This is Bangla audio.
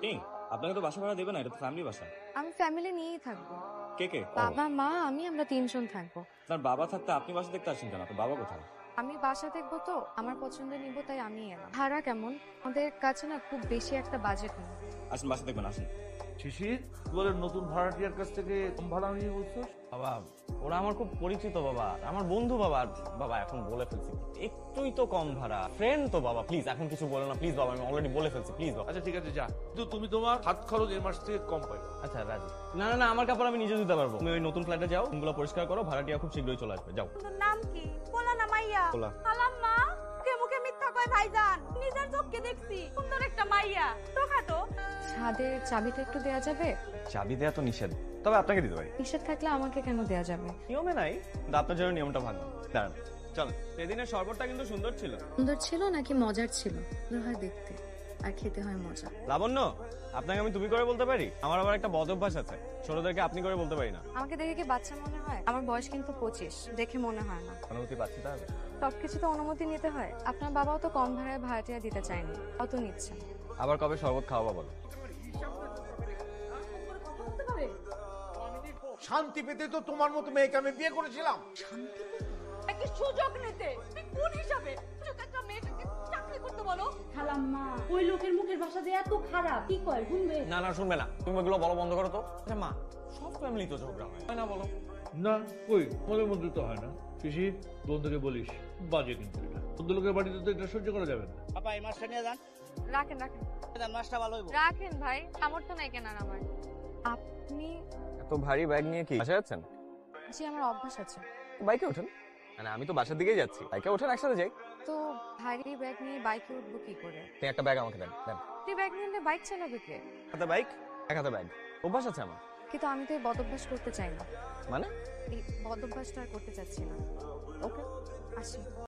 এই, আপনাকে তো বাসা ভাড়া দেবে না, এটা তো ফ্যামিলি বাসা। আমি ফ্যামিলি নিয়েই থাকবো। কে কে? বাবা মা আমি আমরা তিনজন থাকবো। আপনার বাবা থাকতে আপনি বাসা দেখতে আসছেন কেন? আপনার বাবা কোথায়? আমি বাসা দেখবো তো আমার পছন্দ নিব, তাই আমি এলাম। ভাড়া কেমন? আমাদের কাছে না খুব বেশি একটা বাজেট নেই। আসুন বাসা দেখবেন, আসুন। শিশির বলে নতুন ভাড়াটিয়ার কাছ থেকে কম ভাড়া নিয়ে বলছো? বাবা ওরা আমার খুব পরিচিত বাবা, আমার বন্ধু বাবা। আর বাবা এখন বলে ফেলছি, একটুই তো কম ভাড়া, ফ্রেন্ড তো বাবা, প্লিজ এখন কিছু বলো না প্লিজ বাবা, আমি অলরেডি বলে ফেলছি প্লিজ বাবা। আচ্ছা ঠিক আছে, যা, কিন্তু তুমি তোমার হাত খরচ এর মাস থেকে কম পাই। আচ্ছা রাজি। না না না, আমার কাপড় আমি নিজে দিতে পারবো। তুমি ওই নতুন ফ্ল্যাটে যাও, রুমগুলো পরিষ্কার করো, ভাড়াটিয়া খুব শীঘ্রই চলে আসবে, যাও। তোর নাম কি? পোলা না মাইয়া? পোলা। খালাম্মা মুখে মুখে মিথ্যা কয় ভাইজান, নিজের চোখকে দেখছি সুন্দর একটা মাইয়া। তো খাটো ছাদের চাবিটা একটু দেয়া যাবে? চাবি দেয়া তো নিষেধ, তবে আপনাকে দিতে পারি। নিষেধ থাকলে আমাকে কেন দেয়া যাবে? নিয়মে নাই, কিন্তু আপনার জন্য নিয়মটা ভাঙবো। দাঁড়ান, চলেন। সেদিনের শরবতটা কিন্তু সুন্দর ছিল। সুন্দর ছিল নাকি মজার ছিল? সুন্দর হয় দেখতে আর খেতে হয় মজা। লাবণ্য, আপনাকে আমি তুমি করে বলতে পারি? আমার আবার একটা বদ অভ্যাস আছে, ছোটদেরকে আপনি করে বলতে পারি না। আমাকে দেখে কি বাচ্চা মনে হয়? আমার বয়স কিন্তু 25, দেখে মনে হয় না। অনুমতি পাচ্ছি তাহলে? সবকিছু তো অনুমতি নিতে হয়। আপনার বাবাও তো কম ভাড়ায় ভাড়াটিয়া দিতে চায়নি, কত নিচ্ছেন? আবার কবে শরবত খাওয়াবো বলো? শান্তি পেতে তো তোমার মতো মেয়েকে আমি বিয়ে করেছিলাম। একটা সুযোগ নিতে তুই কোন হিসাবে সুযোগ একটা মেয়েটাকে চাকরি করতে বলো? খালাম্মা ওই লোকের মুখের ভাষা যে এত খারাপ, কি কয় শুনবে? না না, শুনবে না, তুমি ওগুলো বলো বন্ধ করো তো। আচ্ছা মা, সব ফ্যামিলি তো ঝগড়া হয়, তাই না বলো? না, কই আমাদের মধ্যে তো হয় না। শিশির বন্ধুকে বলিস, বাজে কিন্তু এটা। বন্ধু লোকের বাড়িতে তো এটা সহ্য করা যাবে না। আপা এই মাছটা নিয়ে যান, রাখেন রাখেন মাছটা ভালো হইব। রাখেন ভাই, সামর্থ্য নাই কেনার আমার। আপনি? এত ভারী ব্যাগ নিয়ে কি বাসায় যাচ্ছেন? জি আমার অভ্যাস আছে। বাইকে ওঠেন। মানে আমি তো বাসার দিকেই যাচ্ছি, বাইকে ওঠেন, একসাথে যাই। তো ভারী ব্যাগ নিয়ে বাইকে উঠবো কি করে? আপনি একটা ব্যাগ আমাকে দেন, দেন। আপনি ব্যাগ নিলে বাইক চালাবে কে? হাতে বাইক, এক হাতে ব্যাগ, অভ্যাস আছে আমার। কিন্তু আমি তো এই বদভ্যাস করতে চাই না। মানে? এই বদভ্যাসটা আর করতে চাচ্ছি না। ওকে। আসি।